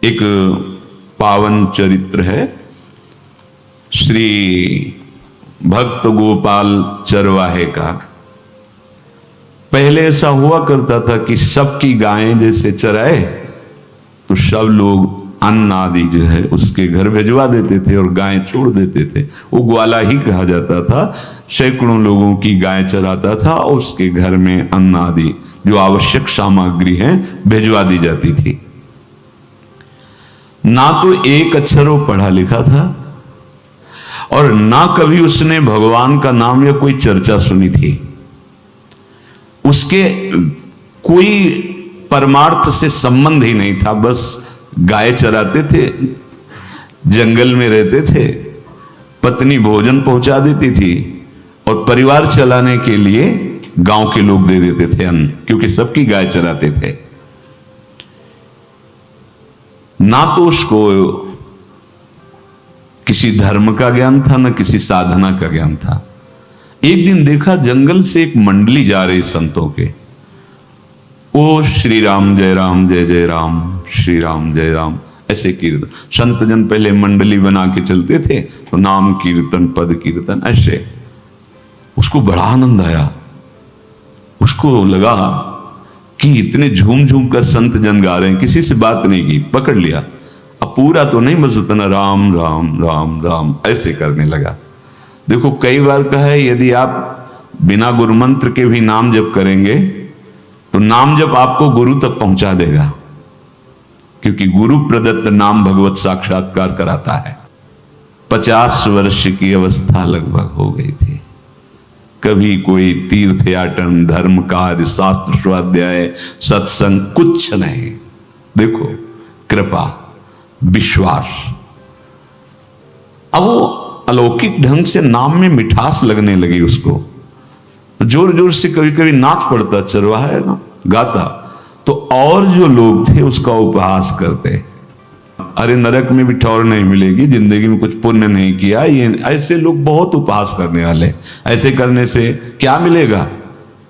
एक पावन चरित्र है श्री भक्त गोपाल चरवाहे का। पहले ऐसा हुआ करता था कि सबकी गायें जैसे चराए तो सब लोग अन्न आदि जो है उसके घर भिजवा देते थे और गायें छोड़ देते थे। वो ग्वाला ही कहा जाता था। सैकड़ों लोगों की गायें चराता था और उसके घर में अन्न आदि जो आवश्यक सामग्री है भिजवा दी जाती थी। ना तो एक अक्षर वो पढ़ा लिखा था और ना कभी उसने भगवान का नाम या कोई चर्चा सुनी थी। उसके कोई परमार्थ से संबंध ही नहीं था। बस गाय चराते थे, जंगल में रहते थे, पत्नी भोजन पहुंचा देती थी और परिवार चलाने के लिए गांव के लोग दे देते थे अन्न, क्योंकि सबकी गाय चराते थे। ना तो उसको किसी धर्म का ज्ञान था न किसी साधना का ज्ञान था। एक दिन देखा जंगल से एक मंडली जा रही संतों के। ओ श्री राम जय राम श्री राम जय राम ऐसे कीर्तन। संत जन पहले मंडली बना के चलते थे तो नाम कीर्तन पद कीर्तन ऐसे। उसको बड़ा आनंद आया। उसको लगा कि इतने झूम झूम कर संत जन गा रहे हैं, किसी से बात नहीं की, पकड़ लिया। अब पूरा तो नहीं बस उतना राम राम राम राम ऐसे करने लगा। देखो कई बार कहा है यदि आप बिना गुरु मंत्र के भी नाम जप करेंगे तो नाम जप आपको गुरु तक पहुंचा देगा, क्योंकि गुरु प्रदत्त नाम भगवत साक्षात्कार कराता है। 50 वर्ष की अवस्था लगभग हो गई थी। कभी कोई तीर्थ याटन, धर्म कार्य, शास्त्र स्वाध्याय, सत्संग कुछ नहीं। देखो कृपा, विश्वास। अब वो अलौकिक ढंग से नाम में मिठास लगने लगी उसको। तो जोर जोर से कभी कभी नाच पड़ता, चरवाहा है ना, गाता। तो और जो लोग थे उसका उपहास करते, अरे नरक में भी ठौर नहीं मिलेगी, जिंदगी में कुछ पुण्य नहीं किया। ये ऐसे लोग बहुत उपहास करने वाले। ऐसे करने से क्या मिलेगा,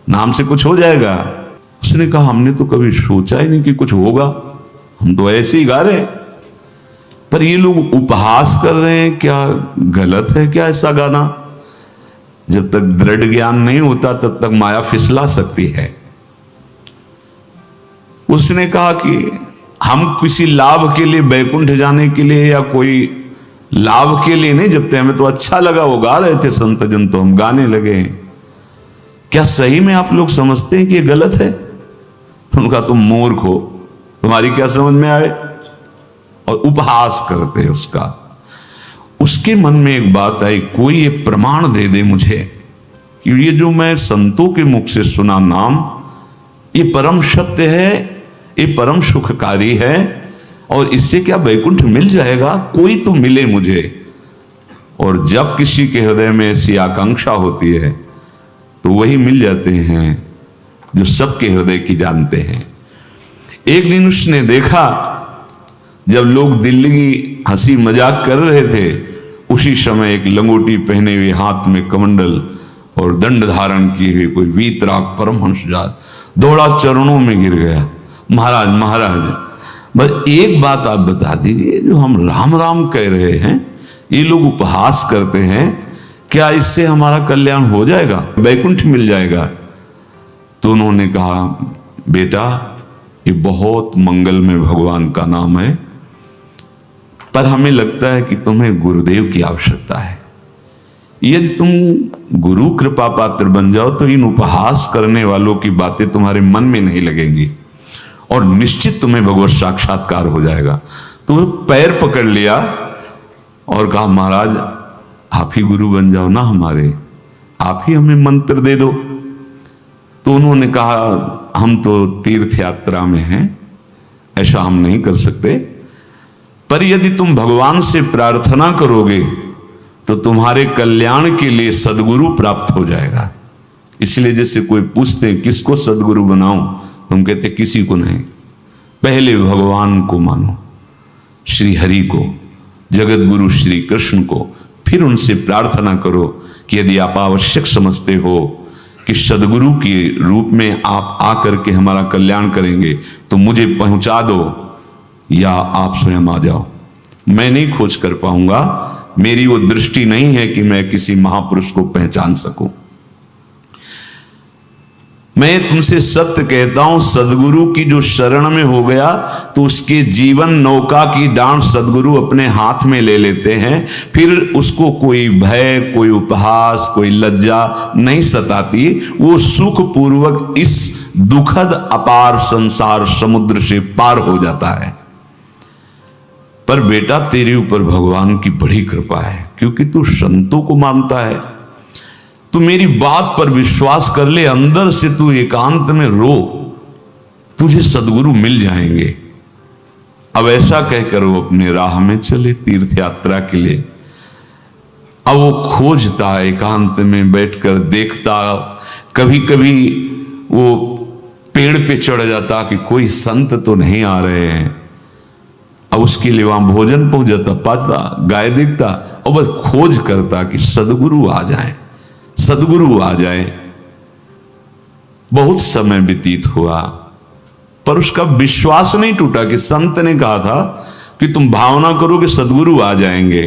नाम से कुछ हो जाएगा। उसने कहा हमने तो कभी सोचा ही नहीं कि कुछ होगा, हम तो ऐसे ही गा रहे हैं। पर ये लोग उपहास कर रहे हैं, क्या गलत है क्या ऐसा गाना? जब तक दृढ़ ज्ञान नहीं होता तब तक माया फिसला सकती है। उसने कहा कि हम किसी लाभ के लिए, बैकुंठ जाने के लिए या कोई लाभ के लिए नहीं जपते, हमें तो अच्छा लगा वो गा रहे थे संत जन तो हम गाने लगे। क्या सही में आप लोग समझते हैं कि ये गलत है? उनका तुम मूर्ख हो, तुम्हारी क्या समझ में आए? और उपहास करते उसका। उसके मन में एक बात आई, कोई ये प्रमाण दे दे मुझे कि ये जो मैं संतों के मुख से सुना नाम ये परम सत्य है, ये परम सुखकारी है और इससे क्या वैकुंठ मिल जाएगा? कोई तो मिले मुझे। और जब किसी के हृदय में ऐसी आकांक्षा होती है तो वही मिल जाते हैं जो सबके हृदय की जानते हैं। एक दिन उसने देखा जब लोग दिल्ली की हंसी मजाक कर रहे थे, उसी समय एक लंगोटी पहने हुए, हाथ में कमंडल और दंड धारण किए हुए कोई वीतराग परमहंस दौड़ा, चरणों में गिर गया। महाराज महाराज बस एक बात आप बता दीजिए, जो हम राम राम कह रहे हैं ये लोग उपहास करते हैं, क्या इससे हमारा कल्याण हो जाएगा, वैकुंठ मिल जाएगा? तो उन्होंने कहा बेटा ये बहुत मंगल में भगवान का नाम है, पर हमें लगता है कि तुम्हें गुरुदेव की आवश्यकता है। यदि तुम गुरु कृपा पात्र बन जाओ तो इन उपहास करने वालों की बातें तुम्हारे मन में नहीं लगेंगी और निश्चित तुम्हें भगवत साक्षात्कार हो जाएगा। तो वो पैर पकड़ लिया और कहा महाराज आप ही गुरु बन जाओ ना हमारे, आप ही हमें मंत्र दे दो। तो उन्होंने कहा हम तो तीर्थ यात्रा में हैं, ऐसा हम नहीं कर सकते, पर यदि तुम भगवान से प्रार्थना करोगे तो तुम्हारे कल्याण के लिए सदगुरु प्राप्त हो जाएगा। इसलिए जैसे कोई पूछते हैं किसको सदगुरु बनाऊं, तुम कहते किसी को नहीं, पहले भगवान को मानो, श्री हरि को, जगत गुरु श्री कृष्ण को, फिर उनसे प्रार्थना करो कि यदि आप आवश्यक समझते हो कि सदगुरु के रूप में आप आकर के हमारा कल्याण करेंगे तो मुझे पहुंचा दो, या आप स्वयं आ जाओ। मैं नहीं खोज कर पाऊंगा, मेरी वो दृष्टि नहीं है कि मैं किसी महापुरुष को पहचान सकूं। मैं तुमसे सत्य कहता हूं, सदगुरु की जो शरण में हो गया तो उसके जीवन नौका की डांट सदगुरु अपने हाथ में ले लेते हैं। फिर उसको कोई भय, कोई उपहास, कोई लज्जा नहीं सताती। वो सुखपूर्वक इस दुखद अपार संसार समुद्र से पार हो जाता है। पर बेटा, तेरे ऊपर भगवान की बड़ी कृपा है, क्योंकि तू संतों को मानता है। तू मेरी बात पर विश्वास कर ले, अंदर से तू एकांत में रो, तुझे सदगुरु मिल जाएंगे। अब ऐसा कहकर वो अपने राह में चले तीर्थ यात्रा के लिए। अब वो खोजता, एकांत में बैठकर देखता, कभी कभी वो पेड़ पे चढ़ जाता कि कोई संत तो नहीं आ रहे हैं। अब उसके लिए वहां भोजन पहुंच जाता, पाता, गाय देखता और बस खोज करता कि सदगुरु आ जाए, सदगुरु आ जाए। बहुत समय व्यतीत हुआ, पर उसका विश्वास नहीं टूटा कि संत ने कहा था कि तुम भावना करो कि सदगुरु आ जाएंगे।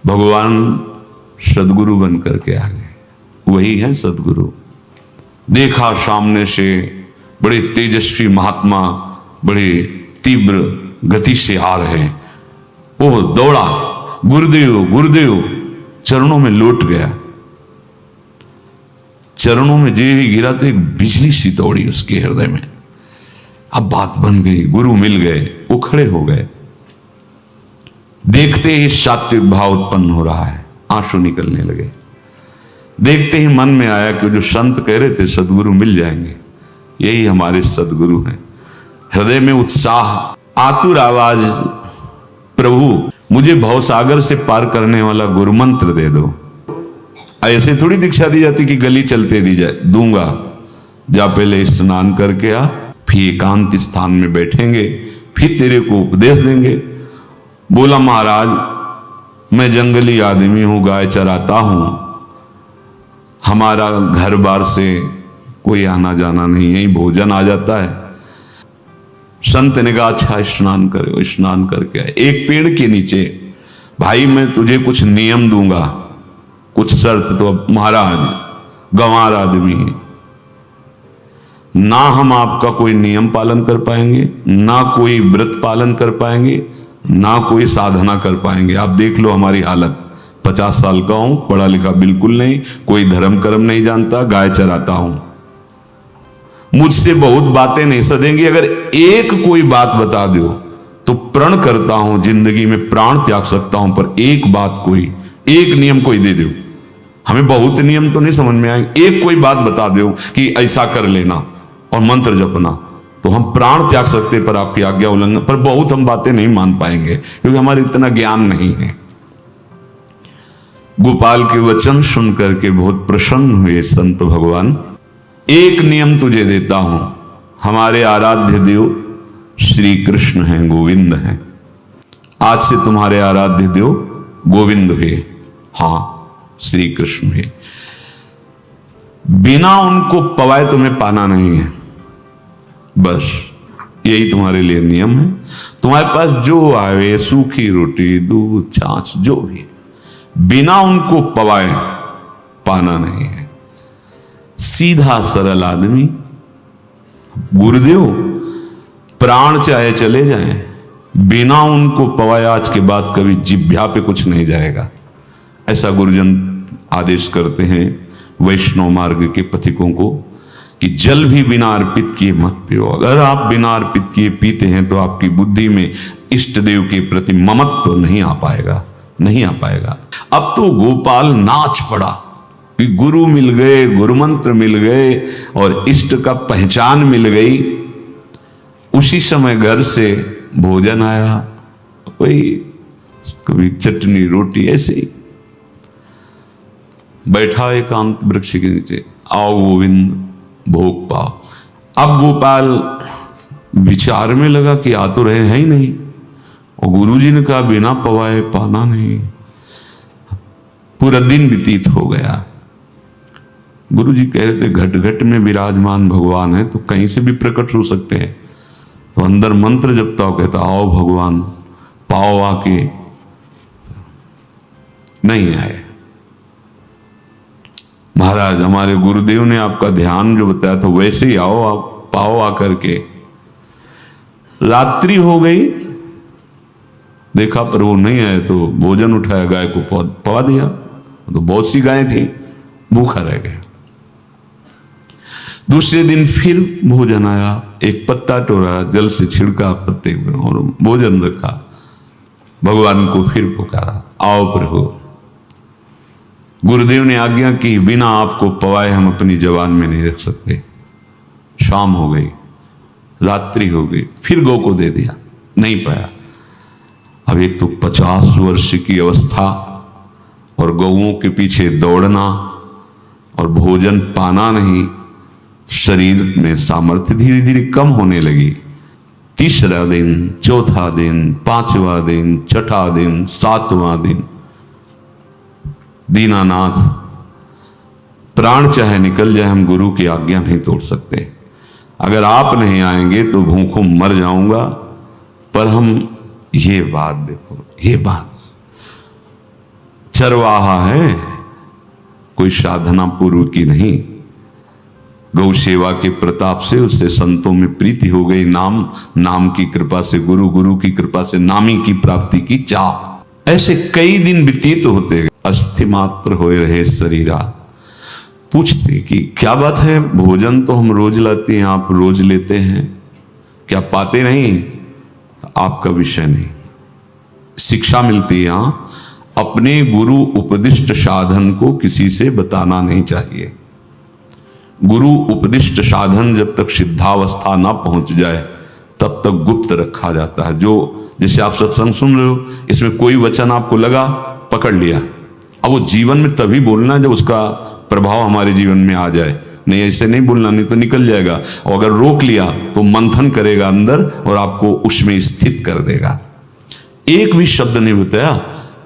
भगवान सदगुरु बन करके आ गए, वही है सदगुरु। देखा सामने से बड़े तेजस्वी महात्मा बड़े तीव्र गति से आ रहे हैं। वो दौड़ा, गुरुदेव गुरुदेव, चरणों में लौट गया। चरणों में जे भी गिरा तो एक बिजली सी दौड़ी उसके हृदय में। अब बात बन गई, गुरु मिल गए। वो खड़े हो गए, देखते ही सात्विक भाव उत्पन्न हो रहा है, आंसू निकलने लगे। देखते ही मन में आया कि जो संत कह रहे थे सदगुरु मिल जाएंगे, यही हमारे सदगुरु हैं। हृदय में उत्साह, आतुर आवाज, प्रभु मुझे भवसागर से पार करने वाला गुरु मंत्र दे दो। ऐसे थोड़ी दीक्षा दी जाती कि गली चलते दी जाए, दूंगा। जा पहले स्नान करके आ, फिर एकांत स्थान में बैठेंगे, फिर तेरे को उपदेश देंगे। बोला, महाराज मैं जंगली आदमी हूं, गाय चराता हूं, हमारा घर बार से कोई आना जाना नहीं, यही भोजन आ जाता है। संत ने कहा, अच्छा स्नान करो। स्नान करके आए, एक पेड़ के नीचे। भाई मैं तुझे कुछ नियम दूंगा, कुछ शर्त। तो महाराज गंवार आदमी है, ना हम आपका कोई नियम पालन कर पाएंगे, ना कोई व्रत पालन कर पाएंगे, ना कोई साधना कर पाएंगे। आप देख लो हमारी हालत। 50 साल का हूं, पढ़ा लिखा बिल्कुल नहीं, कोई धर्म कर्म नहीं जानता, गाय चराता हूं। मुझसे बहुत बातें नहीं सदेंगी, अगर एक कोई बात बता दो तो प्रण करता हूं जिंदगी में प्राण त्याग सकता हूं, पर एक बात, कोई एक नियम कोई दे दो। हमें बहुत नियम तो नहीं समझ में आएंगे, एक कोई बात बता दो कि ऐसा कर लेना और मंत्र जपना, तो हम प्राण त्याग सकते, पर आपकी आज्ञा उल्लंघन पर बहुत हम बातें नहीं मान पाएंगे, क्योंकि हमारे इतना ज्ञान नहीं है। गोपाल के वचन सुन करके बहुत प्रसन्न हुए संत भगवान। एक नियम तुझे देता हूं, हमारे आराध्य देव श्री कृष्ण हैं, गोविंद हैं। आज से तुम्हारे आराध्य देव गोविंद हुए, हां श्री कृष्ण है। बिना उनको पवाए तुम्हें पाना नहीं है, बस यही तुम्हारे लिए नियम है। तुम्हारे पास जो आवे, सूखी रोटी, दूध, छाछ, जो भी, बिना उनको पवाए पाना नहीं है। सीधा सरल आदमी। गुरुदेव प्राण चाहे चले जाएं, बिना उनको पवाए आज के बाद कभी जिभ्या पे कुछ नहीं जाएगा, ऐसा गुरुजन आदेश करते हैं वैष्णव मार्ग के पथिकों को कि जल भी बिना अर्पित किए मत पियो। अगर आप बिना अर्पित किए पीते हैं तो आपकी बुद्धि में इष्ट देव के प्रति ममत्व तो नहीं आ पाएगा, नहीं आ पाएगा। अब तो गोपाल नाच पड़ा कि गुरु मिल गए, गुरु मंत्र मिल गए और इष्ट का पहचान मिल गई। उसी समय घर से भोजन आया, वही कभी चटनी रोटी, ऐसे ही बैठा एकांत वृक्ष के नीचे, आओ गोविंद भोग पाओ। अब गोपाल विचार में लगा कि आ तो रहे हैं ही नहीं, और गुरुजी ने कहा बिना पवाए पाना नहीं। पूरा दिन व्यतीत हो गया। गुरुजी कह रहे थे घट घट में विराजमान भगवान है तो कहीं से भी प्रकट हो सकते हैं, तो अंदर मंत्र जपता हो, कहता आओ भगवान, पाओ आके, नहीं आए। महाराज हमारे गुरुदेव ने आपका ध्यान जो बताया था वैसे ही आओ, आप पाओ आकर के। रात्रि हो गई, देखा पर वो नहीं आए, तो भोजन उठाया, गाय को पवा दिया, तो बहुत सी गायें थी, भूखा रह गया। दूसरे दिन फिर भोजन आया, एक पत्ता टोरा, जल से छिड़का पत्ते में और भोजन रखा, भगवान को फिर पुकारा, आओ प्रभु। गुरुदेव ने आज्ञा की, बिना आपको पवाए हम अपनी जबान में नहीं रख सकते। शाम हो गई, रात्रि हो गई, फिर गौ को दे दिया, नहीं पाया। अब एक तो 50 वर्ष की अवस्था और गौओं के पीछे दौड़ना और भोजन पाना नहीं, शरीर में सामर्थ्य धीरे धीरे कम होने लगी। तीसरा दिन, चौथा दिन, पांचवा दिन, छठा दिन, सातवां दिन, दीनानाथ प्राण चाहे निकल जाए, हम गुरु की आज्ञा नहीं तोड़ सकते। अगर आप नहीं आएंगे तो भूखों मर जाऊंगा। पर हम ये बात देखो, ये बात चरवाहा है, कोई साधना पूर्व की नहीं। गौ सेवा के प्रताप से उससे संतों में प्रीति हो गई, नाम की कृपा से, गुरु की कृपा से नामी की प्राप्ति की चाह। ऐसे कई दिन व्यतीत होते गए, अस्थि मात्र होए रहे शरीरा। पूछते कि क्या बात है, भोजन तो हम रोज लाते हैं, आप रोज लेते हैं, क्या पाते नहीं? आपका विषय नहीं। शिक्षा मिलती है, अपने गुरु उपदिष्ट साधन को किसी से बताना नहीं चाहिए। गुरु उपदिष्ट साधन जब तक सिद्धावस्था ना पहुंच जाए तब तक गुप्त रखा जाता है। जो जैसे आप सत्संग सुन रहे हो, इसमें कोई वचन आपको लगा, पकड़ लिया, अब वो जीवन में तभी बोलना जब उसका प्रभाव हमारे जीवन में आ जाए। नहीं ऐसे नहीं बोलना, नहीं तो निकल जाएगा। और अगर रोक लिया तो मंथन करेगा अंदर और आपको उसमें स्थित कर देगा। एक भी शब्द नहीं बताया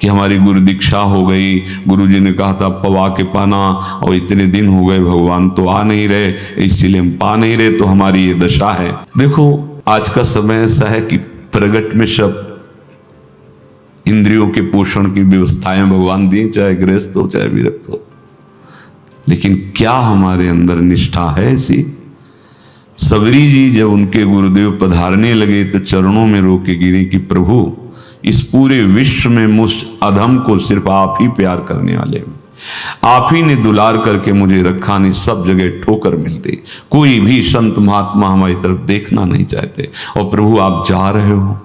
कि हमारी गुरु दीक्षा हो गई, गुरुजी ने कहा था पवा के पाना, और इतने दिन हो गए भगवान तो आ नहीं रहे, इसीलिए हम पा नहीं रहे, तो हमारी ये दशा है। देखो आज का समय ऐसा है कि प्रगट में सब इंद्रियों के पोषण की व्यवस्थाएं भगवान दी, चाहे गृहस्थ हो चाहे विरक्त हो, लेकिन क्या हमारे अंदर निष्ठा है ऐसी? सबरी जी जब उनके गुरुदेव पधारने लगे तो चरणों में रो के गिरी कि प्रभु, इस पूरे विश्व में मुझ अधम को सिर्फ आप ही प्यार करने वाले, आप ही ने दुलार करके मुझे रखा, नहीं सब जगह ठोकर मिलती, कोई भी संत महात्मा हमारी तरफ देखना नहीं चाहते। और प्रभु आप जा रहे हो,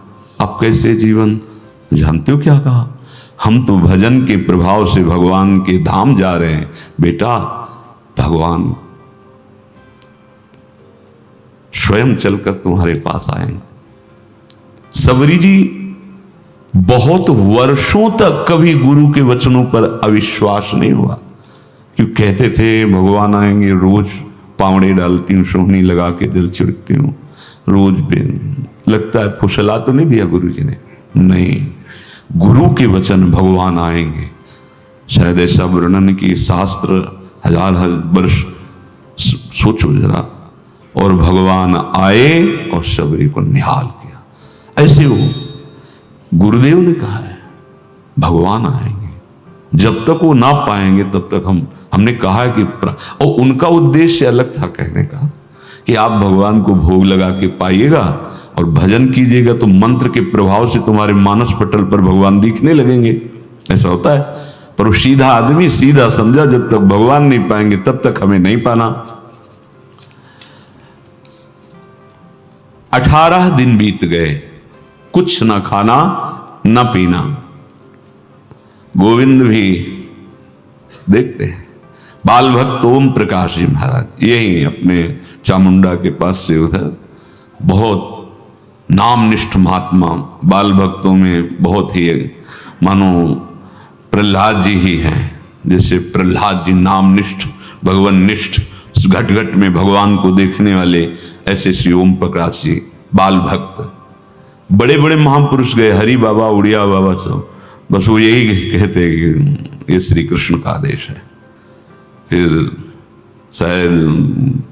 आप कैसे जीवन, जानते हो क्या कहा? हम तो भजन के प्रभाव से भगवान के धाम जा रहे हैं। बेटा भगवान स्वयं चलकर तुम्हारे पास आएंगे। सबरी जी बहुत वर्षों तक कभी गुरु के वचनों पर अविश्वास नहीं हुआ, क्यों कहते थे भगवान आएंगे, रोज पावड़े डालती हूँ, सोहनी लगा के जल छिड़कती हूँ, रोज पे लगता है फुसला तो नहीं दिया गुरु जी ने? नहीं, गुरु के वचन भगवान आएंगे। शायद ऐसा वर्णन की शास्त्र हजार वर्ष सोचो जरा, और भगवान आए और सबरी को निहाल किया। ऐसे हो गुरुदेव ने कहा है भगवान आएंगे, जब तक वो ना पाएंगे तब तक हमने कहा है कि, और उनका उद्देश्य अलग था कहने का कि आप भगवान को भोग लगा के पाइएगा और भजन कीजिएगा तो मंत्र के प्रभाव से तुम्हारे मानस पटल पर भगवान दिखने लगेंगे। ऐसा होता है, पर वो सीधा आदमी सीधा समझा, जब तक भगवान नहीं पाएंगे तब तक हमें नहीं पाना। 18 दिन बीत गए, कुछ ना खाना ना पीना। गोविंद भी देखते हैं, बाल भक्त ओम प्रकाश जी महाराज यही अपने चामुंडा के पास से उधर, बहुत नामनिष्ठ महात्मा, बाल भक्तों में बहुत ही मानो प्रहलाद जी ही हैं। जैसे प्रहलाद जी नामनिष्ठ, भगवान निष्ठ, घट घट में भगवान को देखने वाले, ऐसे श्री ओम प्रकाश जी बाल भक्त। बड़े बड़े महापुरुष गए, हरि बाबा, उड़िया बाबा, सब बस वो यही कहते कि ये श्री कृष्ण का आदेश है। फिर शायद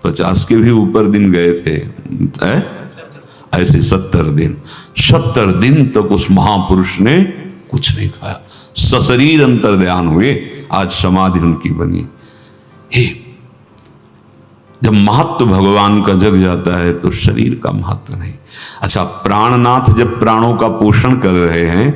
50 के भी ऊपर दिन गए थे। ऐसे 70 दिन तक उस महापुरुष ने कुछ नहीं खाया, सशरीर अंतर्ध्यान हुए। आज समाधि उनकी बनी। हे, जब महत्व भगवान का जग जाता है तो शरीर का महत्व नहीं। अच्छा, प्राणनाथ जब प्राणों का पोषण कर रहे हैं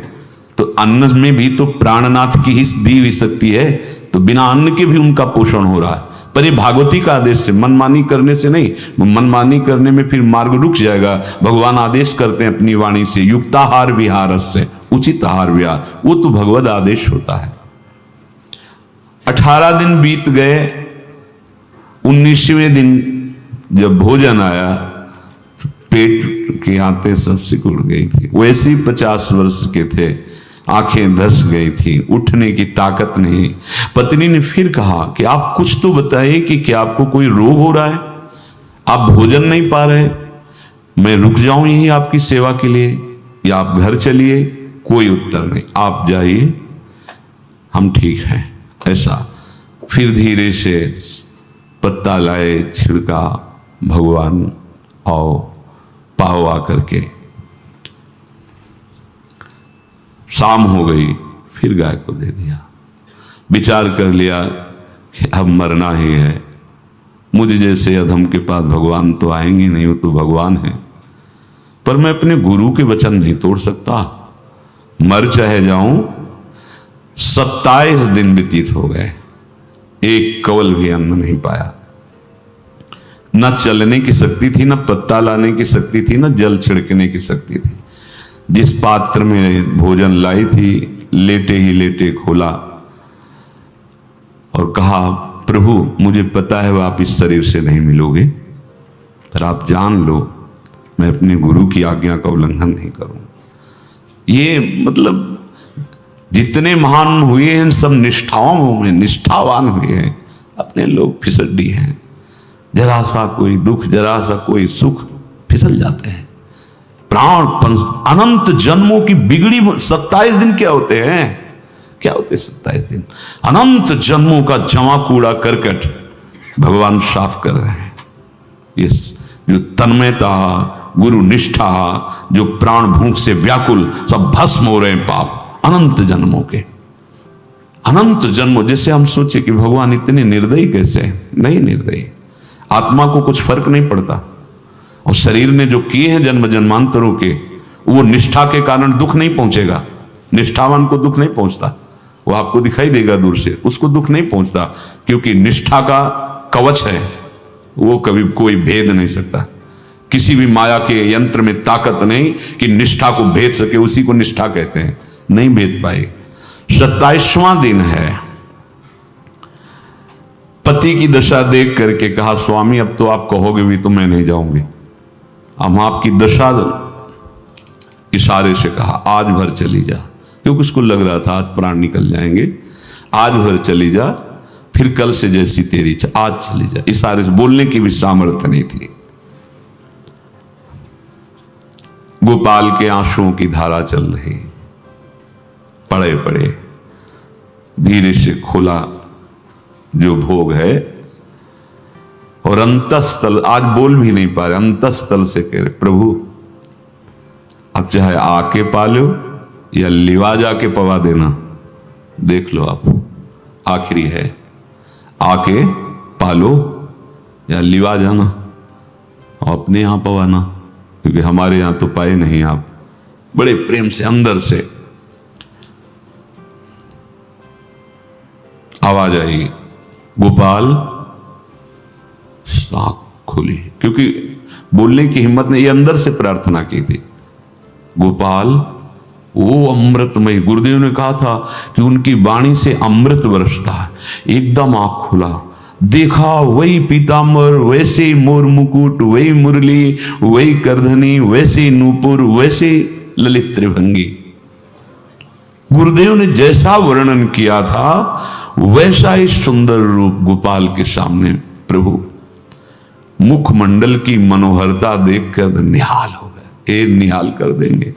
तो अन्न में भी तो प्राणनाथ की ही दी हुई शक्ति है, तो बिना अन्न के भी उनका पोषण हो रहा है। पर ये भागवती का आदेश से, मनमानी करने से नहीं। मनमानी करने में फिर मार्ग रुक जाएगा। भगवान आदेश करते हैं अपनी वाणी से, युक्ताहार विहार से, उचित आहार विहार, वो तो भगवद आदेश होता है। 18 दिन बीत गए। 19वें दिन जब भोजन आया तो पेट के आते सब सिकुड़ गई थी। वैसे ही 50 वर्ष के थे, आंखें धस गई थी, उठने की ताकत नहीं। पत्नी ने फिर कहा कि आप कुछ तो बताइए कि क्या आपको कोई रोग हो रहा है? आप भोजन नहीं पा रहे, मैं रुक जाऊं यही आपकी सेवा के लिए, या आप घर चलिए? कोई उत्तर नहीं। आप जाइए, हम ठीक हैं। ऐसा फिर धीरे से पत्ता लाए, छिड़का, भगवान आओ पाओ आकर के। शाम हो गई, फिर गाय को दे दिया। विचार कर लिया कि अब मरना ही है, मुझ जैसे अधम के पास भगवान तो आएंगे नहीं, वो तो भगवान है, पर मैं अपने गुरु के वचन नहीं तोड़ सकता, मर चाहे जाऊं। 27 दिन व्यतीत हो गए, एक कवल भी अन्न नहीं पाया। न चलने की शक्ति थी, न पत्ता लाने की शक्ति थी, न जल छिड़कने की शक्ति थी। जिस पात्र में भोजन लाई थी, लेटे ही लेटे खोला और कहा, प्रभु मुझे पता है आप इस शरीर से नहीं मिलोगे, पर आप जान लो मैं अपने गुरु की आज्ञा का उल्लंघन नहीं करूं। ये मतलब जितने महान हुए हैं सब निष्ठाओं में निष्ठावान हुए हैं, अपने लोग फिसड्डी हैं। जरा सा कोई दुख, जरा सा कोई सुख, फिसल जाते हैं। प्राण अनंत जन्मों की बिगड़ी 27 दिन क्या होते हैं? क्या होते 27 दिन? अनंत जन्मों का जमा कूड़ा करकट भगवान साफ कर रहे हैं। यस, जो तन्मयता, गुरु निष्ठा, जो प्राण भूख से व्याकुल, सब भस्म हो रहे हैं पाप अनंत जन्मों के। अनंत जन्मों, जैसे हम सोचे कि भगवान इतने निर्दयी कैसे? नहीं निर्दयी, आत्मा को कुछ फर्क नहीं पड़ता। और शरीर ने जो किए हैं जन्म जन्मांतरों के, वो निष्ठा के कारण दुख नहीं पहुंचेगा। निष्ठावान को दुख नहीं पहुंचता, वो आपको दिखाई देगा दूर से, उसको दुख नहीं पहुंचता, क्योंकि निष्ठा का कवच है, वो कभी कोई भेद नहीं सकता। किसी भी माया के यंत्र में ताकत नहीं कि निष्ठा को भेद सके, उसी को निष्ठा कहते हैं, नहीं भेद पाए। 27वां दिन है। पति की दशा देख करके कहा, स्वामी अब तो आप कहोगे भी तो मैं नहीं जाऊंगी। हम आपकी दशा, इशारे से कहा, आज भर चली जा, क्योंकि उसको लग रहा था आज प्राण निकल जाएंगे। आज भर चली जा, फिर कल से जैसी तेरी आज चली जा। इशारे से, बोलने की भी सामर्थ्य नहीं थी। गोपाल के आंसुओं की धारा चल रही, पड़े पड़े धीरे से खोला जो भोग है, और अंतस्थल, आज बोल भी नहीं पा रहे, अंतस्थल से कह रहे, प्रभु अब चाहे आके पालो या लिवा जाके पवा देना, देख लो आप, आखिरी है, आके पालो या लिवा जाना और अपने यहां पवाना, क्योंकि हमारे यहां तो पाए नहीं आप। बड़े प्रेम से अंदर से आवाज आई, गोपाल। आंख खुली, क्योंकि बोलने की हिम्मत नहीं, ये अंदर से प्रार्थना की थी। गोपाल, वो अमृतमय, गुरुदेव ने कहा था कि उनकी वाणी से अमृत बरसता है। एकदम आंख खुला, देखा वही पीतांबर, वैसे ही मोर मुकुट, वही मुरली, वही करधनी, वैसे ही नूपुर, वैसे ही ललित त्रिभंगी। गुरुदेव ने जैसा वर्णन किया था वैसा ही सुंदर रूप गोपाल के सामने। प्रभु मुखमंडल की मनोहरता देखकर निहाल हो गए। ए निहाल कर देंगे,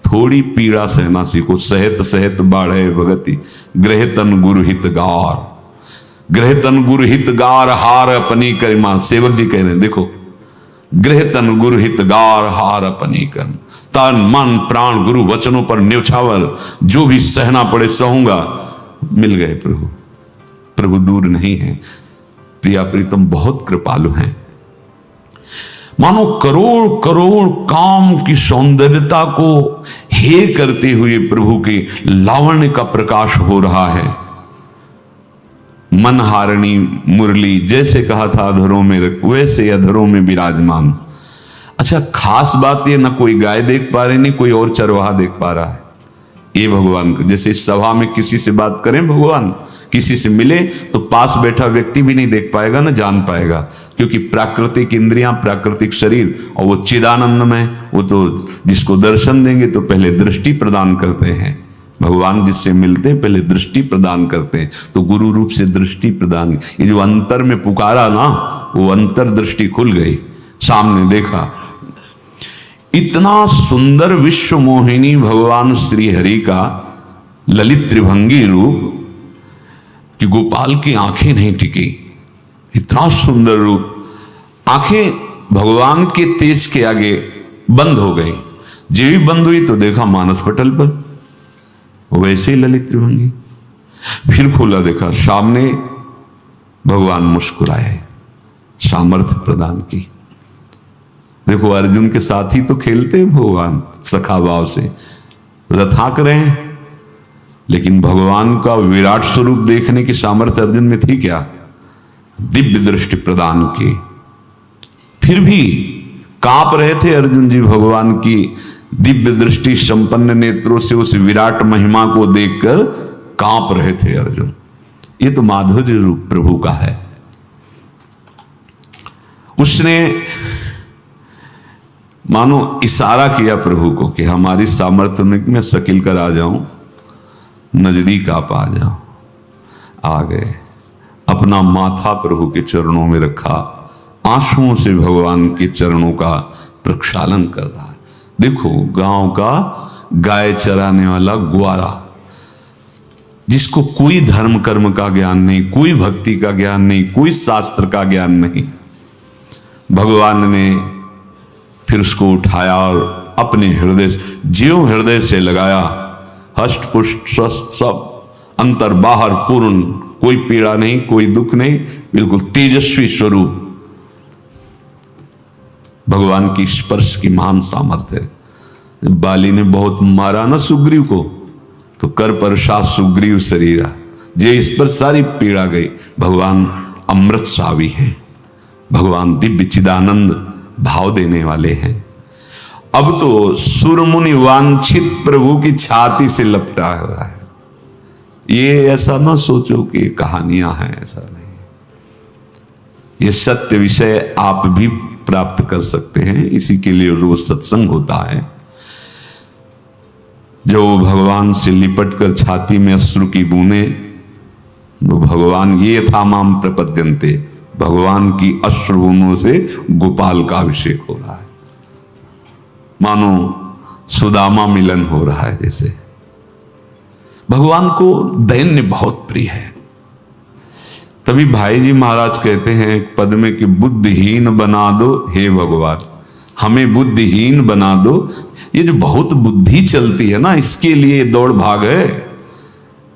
थोड़ी पीड़ा सहना सीखो। सहत सहत बाढ़े भगति, ग्रहतन गुरु हितगार, ग्रहतन गुरु हितगार, हार अपनी करिमा। सेवक जी कह रहे हैं, देखो गृह तन गुरु हित गार हार अपनी कर, तन मन प्राण गुरु वचनों पर न्यौछावर, जो भी सहना पड़े सहूंगा। मिल गए प्रभु। प्रभु दूर नहीं है। प्रिया प्रीतम बहुत कृपालु हैं। मानो करोड़ करोड़ काम की सौंदर्यता को हे करते हुए प्रभु के लावण्य का प्रकाश हो रहा है। मनहारिणी मुरली, जैसे कहा था अधरों में वैसे अधरों में विराजमान। अच्छा, खास बात ये, ना कोई गाय देख पा रहे, नहीं कोई और चरवाहा देख पा रहा है। ये भगवान को, जैसे इस सभा में किसी से बात करें भगवान, किसी से मिले तो पास बैठा व्यक्ति भी नहीं देख पाएगा, ना जान पाएगा, क्योंकि प्राकृतिक इंद्रियां, प्राकृतिक शरीर, और वो चिदानंद में, वो तो जिसको दर्शन देंगे तो पहले दृष्टि प्रदान करते हैं। भगवान जिससे मिलते हैं पहले दृष्टि प्रदान करते हैं, तो गुरु रूप से दृष्टि प्रदान। ये जो अंतर में पुकारा ना, वो अंतर दृष्टि खुल गई, सामने देखा। इतना सुंदर विश्व मोहिनी भगवान श्री हरि का ललित त्रिभंगी रूप कि गोपाल की आंखें नहीं टिकी। इतना सुंदर रूप, आंखें भगवान के तेज के आगे बंद हो गई। जो भी बंद हुई तो देखा मानस पटल पर वैसे ही ललित त्रिभंगी। फिर खोला, देखा सामने भगवान मुस्कुराए, सामर्थ्य प्रदान की। देखो अर्जुन के साथ ही तो खेलते हैं भगवान सखा भाव से, रथाक रहे हैं, लेकिन भगवान का विराट स्वरूप देखने की सामर्थ्य अर्जुन में थी क्या? दिव्य दृष्टि प्रदान की। फिर भी कांप रहे थे अर्जुन जी भगवान की दिव्य दृष्टि संपन्न नेत्रों से उस विराट महिमा को देखकर कांप रहे थे अर्जुन। ये तो माधुर्य रूप प्रभु का है। उसने मानो इशारा किया प्रभु को कि हमारी सामर्थ्य में मैं शकील कर आ जाऊं, नजदीक आप आ जाओ। आ गए, अपना माथा प्रभु के चरणों में रखा, आंसुओं से भगवान के चरणों का प्रक्षालन कर रहा है। देखो गांव का गाय चराने वाला ग्वारा, जिसको कोई धर्म कर्म का ज्ञान नहीं, कोई भक्ति का ज्ञान नहीं, कोई शास्त्र का ज्ञान नहीं, भगवान ने फिर उसको उठाया और अपने हृदय, ज्यों हृदय से लगाया, हष्ट पुष्ट स्वस्थ सब, अंतर बाहर पूर्ण, कोई पीड़ा नहीं, कोई दुख नहीं, बिल्कुल तेजस्वी स्वरूप। भगवान की स्पर्श की महान सामर्थ्य है। बाली ने बहुत मारा ना सुग्रीव को, तो कर पर साथ सुग्रीव शरीरा, जे इस पर सारी पीड़ा गई। भगवान अमृत सावी है, भगवान दिव्य चिदानंद भाव देने वाले हैं। अब तो सुरमुनि वांछित प्रभु की छाती से लपटा हुआ है। ये ऐसा ना सोचो कि कहानियां हैं, ऐसा नहीं। ये सत्य विषय आप भी प्राप्त कर सकते हैं, इसी के लिए रोज सत्संग होता है। जो भगवान से लिपट कर छाती में अश्रु की बूंदे, तो भगवान ये था माम प्रपद्यन्ते, भगवान की अश्रु बूंदों से गोपाल का अभिषेक हो रहा है। मानो सुदामा मिलन हो रहा है जैसे। भगवान को दैन्य बहुत प्रिय है। तभी भाई जी महाराज कहते हैं एक पद में कि बुद्धिहीन बना दो हे भगवान, हमें बुद्धिहीन बना दो। ये जो बहुत बुद्धि चलती है ना, इसके लिए दौड़ भाग है।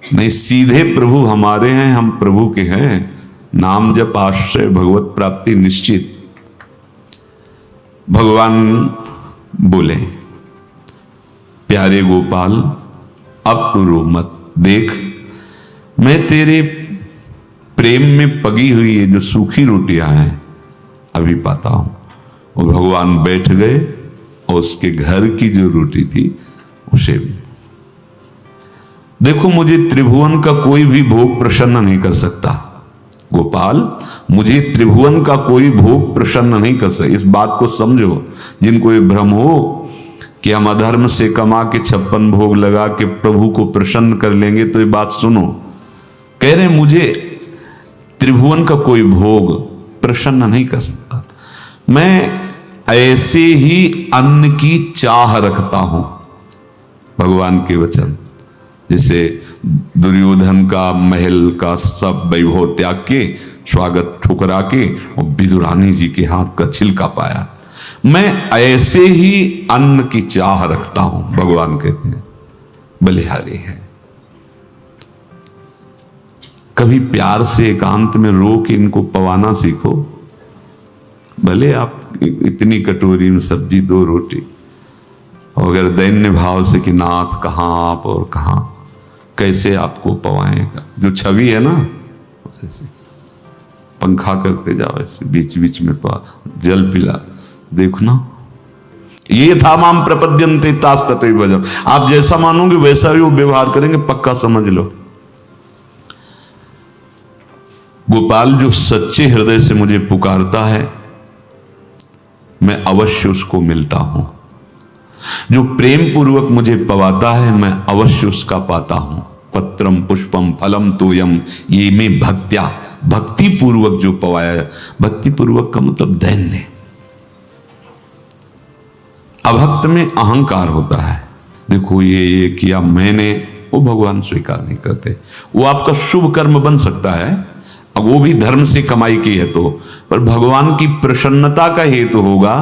नहीं, सीधे प्रभु हमारे हैं, हम प्रभु के हैं। नाम जप आश्रय भगवत प्राप्ति निश्चित। भगवान बोले, प्यारे गोपाल अब तो रो मत, देख मैं तेरे प्रेम में पगी हुई ये जो सूखी रोटियां हैं अभी पाता हूं। और भगवान बैठ गए और उसके घर की जो रोटी थी उसे, देखो मुझे त्रिभुवन का कोई भी भोग प्रसन्न नहीं कर सकता गोपाल, मुझे त्रिभुवन का कोई भोग प्रसन्न नहीं कर सकता। इस बात को समझो। जिनको ये भ्रम हो कि हम अधर्म से कमा के 56 भोग लगा के प्रभु को प्रसन्न कर लेंगे, तो ये बात सुनो। कह रहे मुझे त्रिभुवन का कोई भोग प्रसन्न नहीं कर सकता, मैं ऐसे ही अन्न की चाह रखता हूं। भगवान के वचन, जैसे दुर्योधन का महल का सब वैभव त्याग के, स्वागत ठुकरा के और विदुरानी जी के हाथ का छिलका पाया, मैं ऐसे ही अन्न की चाह रखता हूं, भगवान कहते हैं, बलिहारी है। कभी प्यार से एकांत में रो के इनको पवाना सीखो। भले आप इतनी कटोरी में सब्जी, 2 रोटी, और अगर दैन्य भाव से कि नाथ कहां आप और कहां, कैसे आपको पवाएगा। जो छवि है ना, उसे पंखा करते जाओ, ऐसे बीच बीच में जल पिला, देखो ना। ये था माम प्रपद्यन्ते तास्तते भजम। आप जैसा मानोगे वैसा ही वो व्यवहार करेंगे, पक्का समझ लो। गोपाल जो सच्चे हृदय से मुझे पुकारता है, मैं अवश्य उसको मिलता हूं। जो प्रेम पूर्वक मुझे पवाता है, मैं अवश्य उसका पाता हूं। पत्रम पुष्पम फलम तोयम, ये में भक्त्या, भक्ति पूर्वक जो पवाया। भक्ति पूर्वक का मतलब दैन्य। अभक्त में अहंकार होता है, देखो ये किया मैंने, वो भगवान स्वीकार नहीं करते। वो आपका शुभ कर्म बन सकता है, अब वो भी धर्म से कमाई की है तो, पर भगवान की प्रसन्नता का हेतु होगा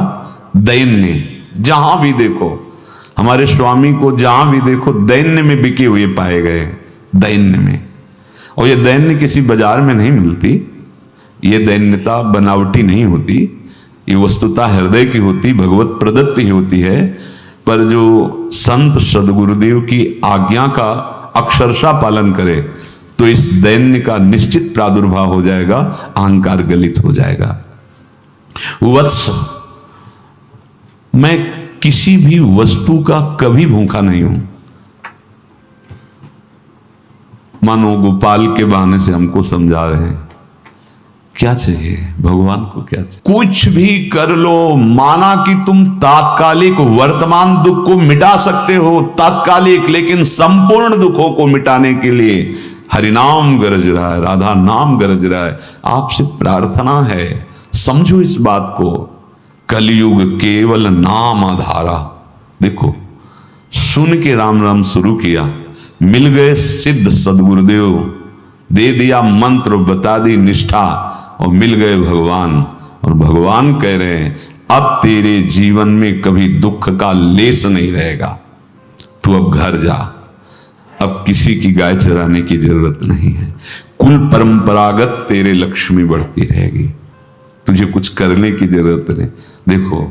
दैन्य। जहां भी देखो हमारे स्वामी को, जहां भी देखो दैन्य में बिके हुए पाए गए, दैन्य में। और ये दैन्य किसी बाजार में नहीं मिलती, ये दैन्यता बनावटी नहीं होती, ये वस्तुता हृदय की होती, भगवत प्रदत्त ही होती है। पर जो संत सदगुरुदेव की आज्ञा का अक्षरशः पालन करे तो इस दैन्य का निश्चित प्रादुर्भाव हो जाएगा, अहंकार गलित हो जाएगा। वत्स, मैं किसी भी वस्तु का कभी भूखा नहीं हूं। मानो गोपाल के बहाने से हमको समझा रहे हैं, क्या चाहिए भगवान को, क्या चाहिए। कुछ भी कर लो, माना कि तुम तात्कालिक वर्तमान दुख को मिटा सकते हो, तात्कालिक, लेकिन संपूर्ण दुखों को मिटाने के लिए हरिनाम गरज रहा है, राधा नाम गरज रहा है। आपसे प्रार्थना है, समझो इस बात को। कलयुग केवल नाम आधारा। देखो, सुन के राम राम शुरू किया, मिल गए सिद्ध सदगुरुदेव, दे दिया मंत्र, बता दी निष्ठा, और मिल गए भगवान। और भगवान कह रहे हैं, अब तेरे जीवन में कभी दुख का लेस नहीं रहेगा, तू अब घर जा, अब किसी की गाय चराने की जरूरत नहीं है, कुल परंपरागत तेरे लक्ष्मी बढ़ती रहेगी, तुझे कुछ करने की जरूरत नहीं। देखो,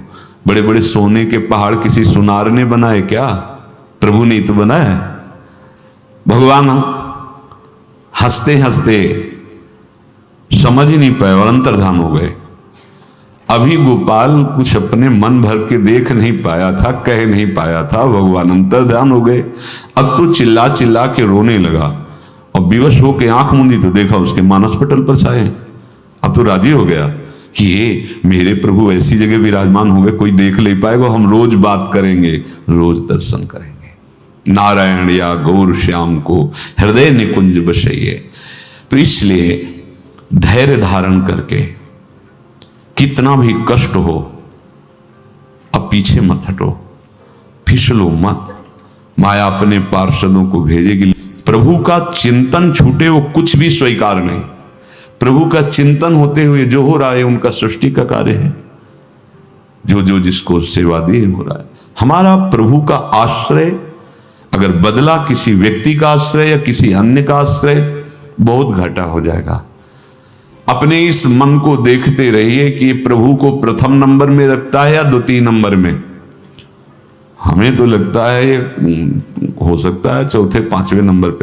बड़े बड़े सोने के पहाड़ किसी सुनार ने बनाए क्या? प्रभु ने तो बनाया। भगवान हंसते हंसते समझ ही नहीं पाए और अंतर्धान हो गए। अभी गोपाल कुछ अपने मन भर के देख नहीं पाया था, कह नहीं पाया था, भगवान अंतर्धान हो गए। अब तो चिल्ला चिल्ला के रोने लगा और विवश होके आंख मूंदी तो देखा उसके मानस पटल पर छाए। अब तो राजी हो गया कि ये मेरे प्रभु ऐसी जगह विराजमान हो गए, कोई देख नहीं पाएगा, हम रोज बात करेंगे, रोज दर्शन करेंगे। नारायण या गौर श्याम को हृदय निकुंज बसइए। तो इसलिए धैर्य धारण करके, कितना भी कष्ट हो, अब पीछे मत हटो, फिसलो मत। माया अपने पार्षदों को भेजेगी। प्रभु का चिंतन छूटे वो कुछ भी स्वीकार नहीं। प्रभु का चिंतन होते हुए जो हो रहा है उनका सृष्टि का कार्य है, जो जो जिसको सेवा दी हो रहा है। हमारा प्रभु का आश्रय अगर बदला किसी व्यक्ति का आश्रय या किसी अन्य का आश्रय, बहुत घाटा हो जाएगा। अपने इस मन को देखते रहिए कि प्रभु को प्रथम नंबर में रखता है या द्वितीय नंबर में। हमें तो लगता है हो सकता है चौथे पांचवें नंबर पे।